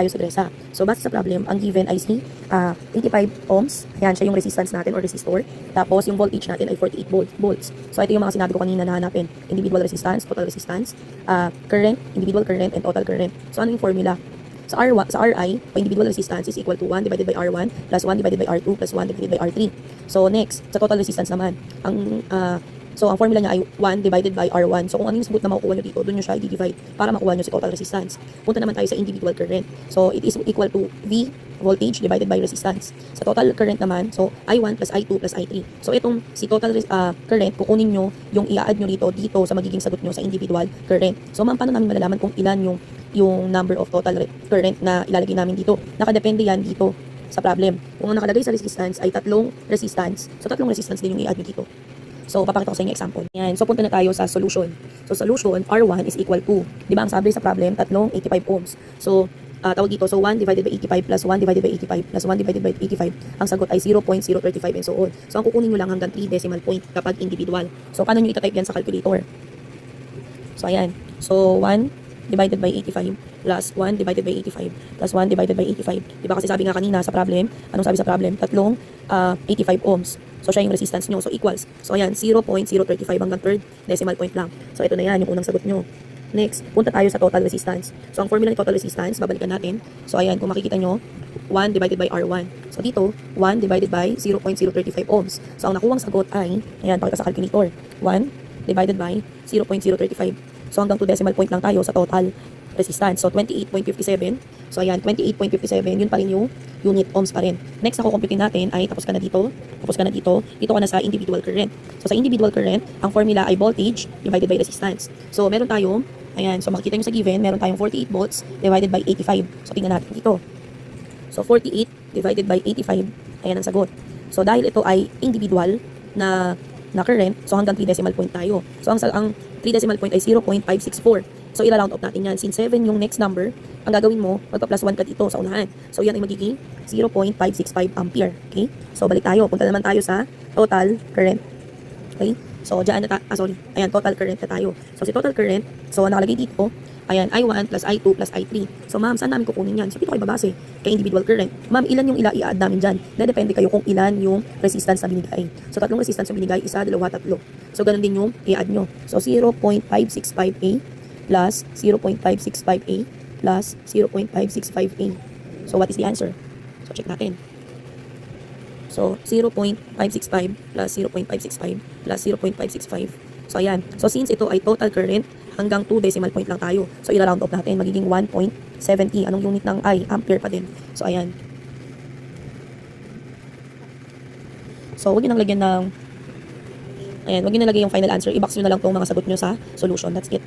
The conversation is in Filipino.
tayo sa Gresa. So, base sa problem, ang given ay si 85 ohms. Ayan, siya yung resistance natin or resistor. Tapos, yung voltage natin ay 48 volts. So, ito yung mga sinabi ko kanina na hanapin. Individual resistance, total resistance, current, individual current, and total current. So, ano yung formula? Sa RI, individual resistance is equal to 1 divided by R1 plus 1 divided by R2 plus 1 divided by R3. So, next, sa total resistance naman, ang formula niya ay 1 divided by R1. So, kung ano yung sagot na makukuha nyo dito, doon nyo siya i-divide para makuha nyo si total resistance. Punta naman tayo sa individual current. So, it is equal to V voltage divided by resistance. Sa total current naman, so, I1 plus I2 plus I3. So, itong si total current, kukunin nyo yung i-add nyo dito sa magiging sagot nyo sa individual current. So, ma'am, paano namin malalaman kung ilan yung number of total current na ilalagay namin dito? Nakadepende yan dito sa problem. Kung ang nakalagay sa resistance ay tatlong resistance, so tatlong resistance din yung i-add nyo dito. So, papakita ko sa inyo example. Yan. So, punta na tayo sa solution. So, solution, R1 is equal to, di ba ang sabi sa problem, tatlong 85 ohms. So, tawag dito, so 1 divided by 85 plus 1 divided by 85 plus 1 divided by 85, ang sagot ay 0.035 and so on. So, ang kukunin nyo lang hanggang 3 decimal point kapag individual. So, paano nyo itatype yan sa calculator? So, ayan. So, 1 divided by 85 plus 1 divided by 85 plus 1 divided by 85. Diba kasi sabi nga kanina sa problem, anong sabi sa problem? Tatlong 85 ohms. So, siya yung resistance nyo. So, equals. So, ayan, 0.035 hanggang third decimal point lang. So, ito na yan, yung unang sagot nyo. Next, punta tayo sa total resistance. So, ang formula ng total resistance, babalikan natin. So, ayan, kung makikita nyo, 1 divided by R1. So, dito, 1 divided by 0.035 ohms. So, ang nakuwang sagot ay, ayan, pakita sa calculator, 1 divided by 0.035. So, hanggang 2 decimal point lang tayo sa total resistance. So, 28.57. So, ayan, 28.57. Yun pa rin yung unit ohms pa rin. Next, ako computing natin ay tapos ka na dito. Dito ka na sa individual current. So, sa individual current, ang formula ay voltage divided by resistance. So, meron tayong, ayan, so makikita nyo sa given, meron tayong 48 volts divided by 85. So, tingnan natin dito. So, 48 divided by 85, ayan ang sagot. So, dahil ito ay individual na current, so hanggang 3 decimal point tayo. So, ang 3 decimal point ay 0.564. So, ila-round off natin yan. Since 7 yung next number, ang gagawin mo, magpa-plus 1 ka dito sa unahan. So, yan ay magiging 0.565 ampere. Okay? So, balik tayo. Punta naman tayo sa total current. Okay? So, dyan na ayan, total current na tayo. So, si total current, so, nakalagay dito, ayan, I1 plus I2 plus I3. So, ma'am, saan namin kukunin yan? So, dito kayo babase kay individual current. Ma'am, ilan yung i-add namin dyan? Depende kayo kung ilan yung resistance na binigay. So, tatlong resistance yung binigay, isa, dalawa, tatlo. So, ganun din yung i-add nyo. So, 0.565A plus 0.565A plus 0.565A. So, what is the answer? So, check natin. So, 0.565 plus 0.565 plus 0.565. So, ayan. So, since ito ay total current, hanggang 2 decimal point lang tayo. So, ila-round off natin. Magiging 1.70. Anong unit ng I? Ampere pa din. So, ayan. So, huwag nyo nang lagyan ng, ayan, huwag nyo nalagay yung final answer. I-box nyo na lang itong mga sagot nyo sa solution. That's it.